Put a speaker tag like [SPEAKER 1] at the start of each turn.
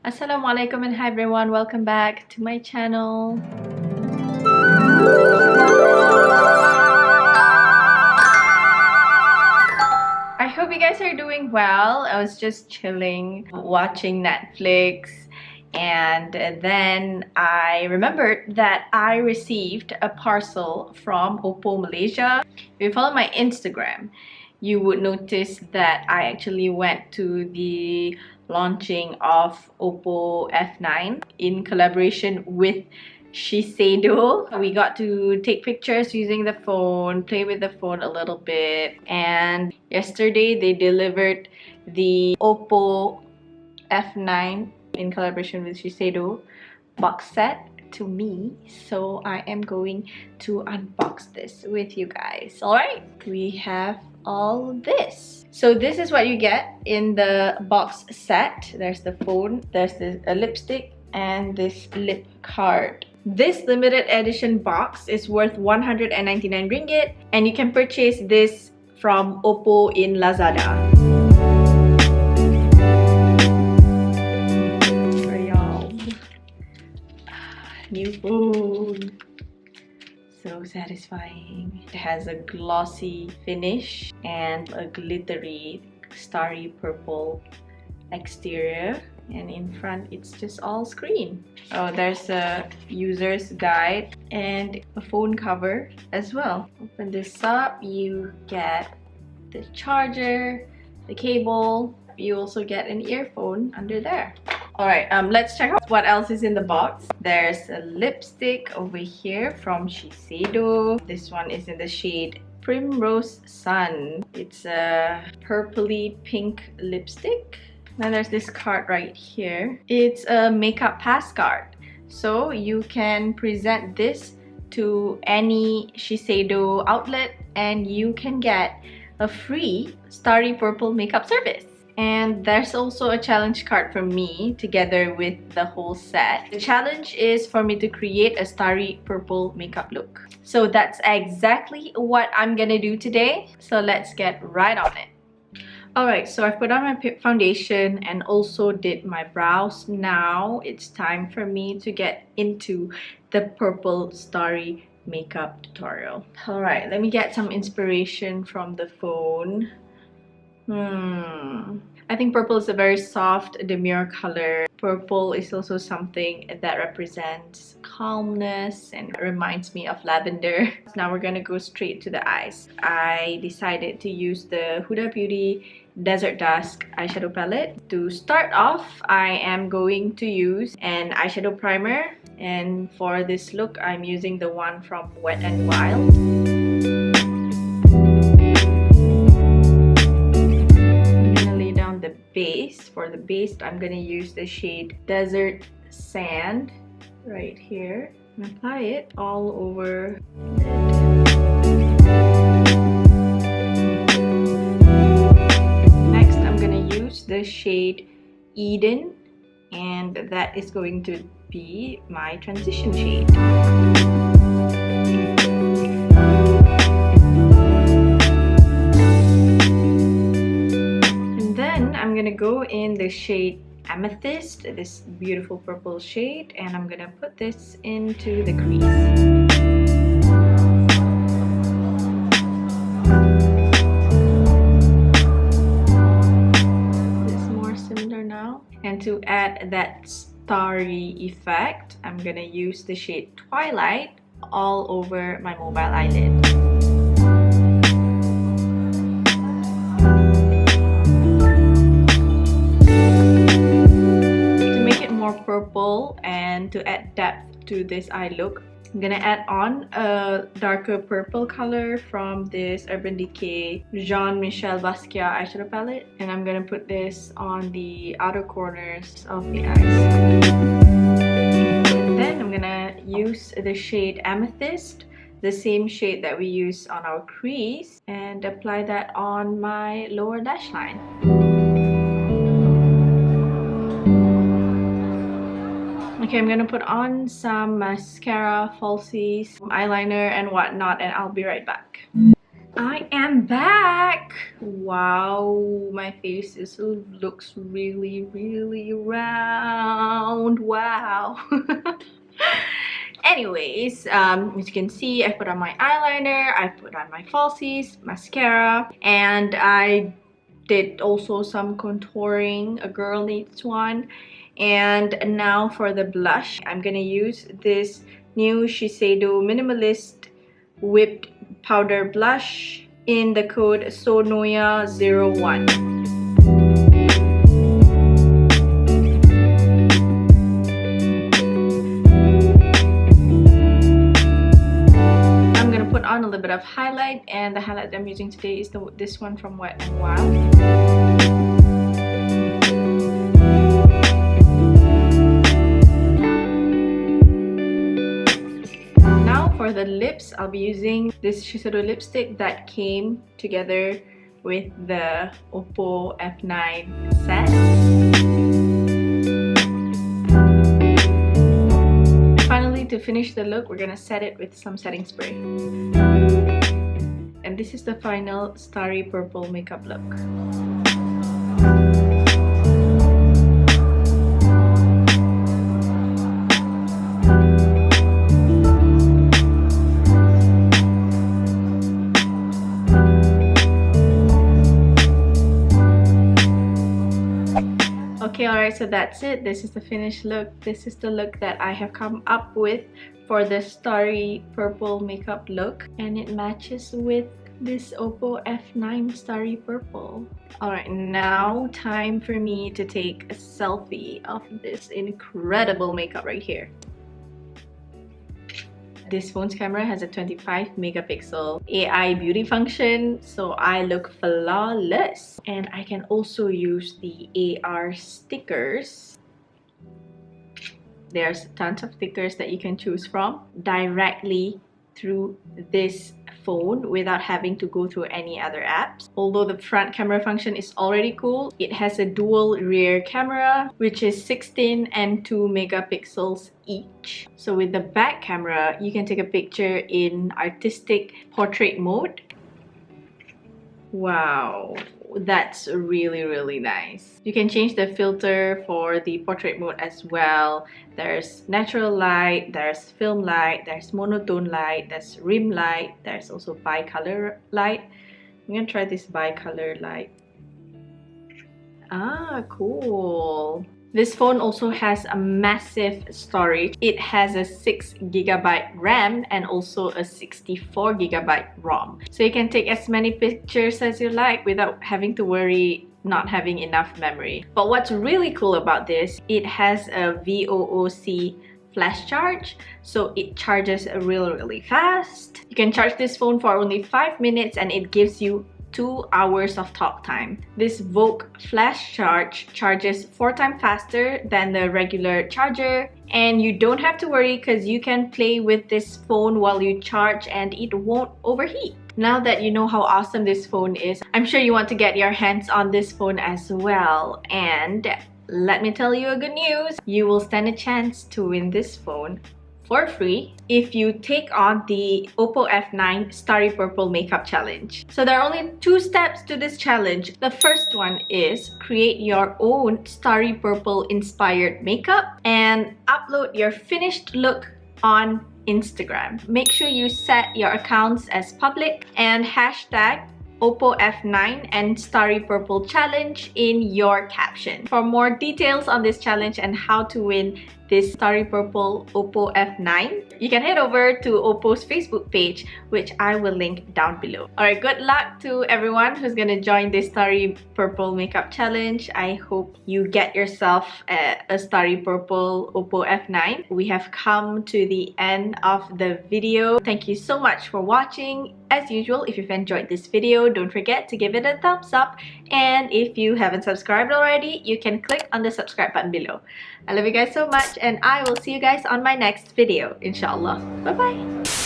[SPEAKER 1] Assalamualaikum and hi everyone, welcome back to my channel. I hope you guys are doing well. I was just chilling, watching Netflix, and then I remembered that I received a parcel from OPPO Malaysia. If you follow my Instagram, you would notice that I actually went to the launching of OPPO F9 in collaboration with Shiseido. We got to take pictures using the phone, play with the phone a little bit, and yesterday they delivered the OPPO F9 in collaboration with Shiseido box set to me, so I am going to unbox this with you guys. Alright, we have all this. So this is what you get in the box set. There's the phone, there's a lipstick, and this lip card. This limited edition box is worth 199 ringgit, and you can purchase this from OPPO in Lazada. New phone, so satisfying. It has a glossy finish and a glittery starry purple exterior, and in front it's just all screen. Oh, there's a user's guide and a phone cover as well. Open this up, you get the charger, the cable. You also get an earphone under there. Alright, let's check out what else is in the box. There's a lipstick over here from Shiseido. This one is in the shade Primrose Sun. It's a purpley pink lipstick. Then there's this card right here. It's a makeup pass card. So you can present this to any Shiseido outlet and you can get a free Starry Purple makeup service. And there's also a challenge card from me together with the whole set. The challenge is for me to create a starry purple makeup look. So that's exactly what I'm gonna do today. So let's get right on it. Alright, so I've put on my foundation and also did my brows. Now it's time for me to get into the purple starry makeup tutorial. Alright, let me get some inspiration from the phone. I think purple is a very soft, demure color. Purple is also something that represents calmness and reminds me of lavender. Now we're gonna go straight to the eyes. I decided to use the Huda Beauty Desert Dusk eyeshadow palette. To start off, I am going to use an eyeshadow primer, and for this look, I'm using the one from Wet n Wild. Base. For the base, I'm gonna use the shade Desert Sand right here and apply it all over. Next, I'm gonna use the shade Eden, and that is going to be my transition shade. I'm gonna go in the shade Amethyst, this beautiful purple shade, and I'm gonna put this into the crease. It's more similar now. And to add that starry effect, I'm gonna use the shade Twilight all over my mobile eyelid. Purple and to add depth to this eye look, I'm gonna add on a darker purple color from this Urban Decay Jean-Michel Basquiat eyeshadow palette, and I'm gonna put this on the outer corners of the eyes. And then I'm gonna use the shade Amethyst, the same shade that we use on our crease, and apply that on my lower lash line. Okay, I'm gonna put on some mascara, falsies, eyeliner, and whatnot, and I'll be right back. I am back! Wow, my face looks really, really round. Wow. Anyways, as you can see, I put on my eyeliner, I put on my falsies, mascara, and I did also some contouring. A girl needs one. And now for the blush, I'm gonna use this new Shiseido Minimalist Whipped Powder Blush in the code SONOYA01. On a little bit of highlight, and the highlight that I'm using today is this one from Wet n Wild. Now for the lips, I'll be using this Shiseido lipstick that came together with the OPPO F9 set. To finish the look, we're gonna set it with some setting spray. And this is the final Starry Purple makeup look. Okay, alright, so that's it. This is the finished look. This is the look that I have come up with for the Starry Purple makeup look. And it matches with this OPPO F9 Starry Purple. Alright, now time for me to take a selfie of this incredible makeup right here. This phone's camera has a 25 megapixel AI beauty function, so I look flawless. And I can also use the AR stickers. There's tons of stickers that you can choose from directly through this phone without having to go through any other apps. Although the front camera function is already cool, it has a dual rear camera, which is 16 and 2 megapixels each. So with the back camera, you can take a picture in artistic portrait mode. Wow, that's really, really nice. You can change the filter for the portrait mode as well. There's natural light, there's film light, there's monotone light, there's rim light, there's also bicolor light. I'm gonna try this bicolor light. Ah, cool. This phone also has a massive storage. It has a 6GB RAM and also a 64GB ROM. So you can take as many pictures as you like without having to worry not having enough memory. But what's really cool about this, it has a VOOC flash charge, so it charges really fast. You can charge this phone for only 5 minutes and it gives you 2 hours of talk time. This VOOC flash charge charges 4 times faster than the regular charger, and you don't have to worry because you can play with this phone while you charge and it won't overheat. Now that you know how awesome this phone is, I'm sure you want to get your hands on this phone as well. And let me tell you a good news, you will stand a chance to win this phone for free if you take on the OPPO F9 Starry Purple Makeup Challenge. So there are only 2 steps to this challenge. The first one is create your own Starry Purple inspired makeup and upload your finished look on Instagram. Make sure you set your accounts as public and hashtag OPPO F9 and Starry Purple Challenge in your caption. For more details on this challenge and how to win this Starry Purple OPPO F9, you can head over to OPPO's Facebook page, which I will link down below. Alright, good luck to everyone who's gonna join this Starry Purple Makeup Challenge. I hope you get yourself a Starry Purple OPPO F9. We have come to the end of the video. Thank you so much for watching. As usual, if you've enjoyed this video, don't forget to give it a thumbs up. And if you haven't subscribed already, you can click on the subscribe button below. I love you guys so much, and I will see you guys on my next video, inshallah. Bye bye!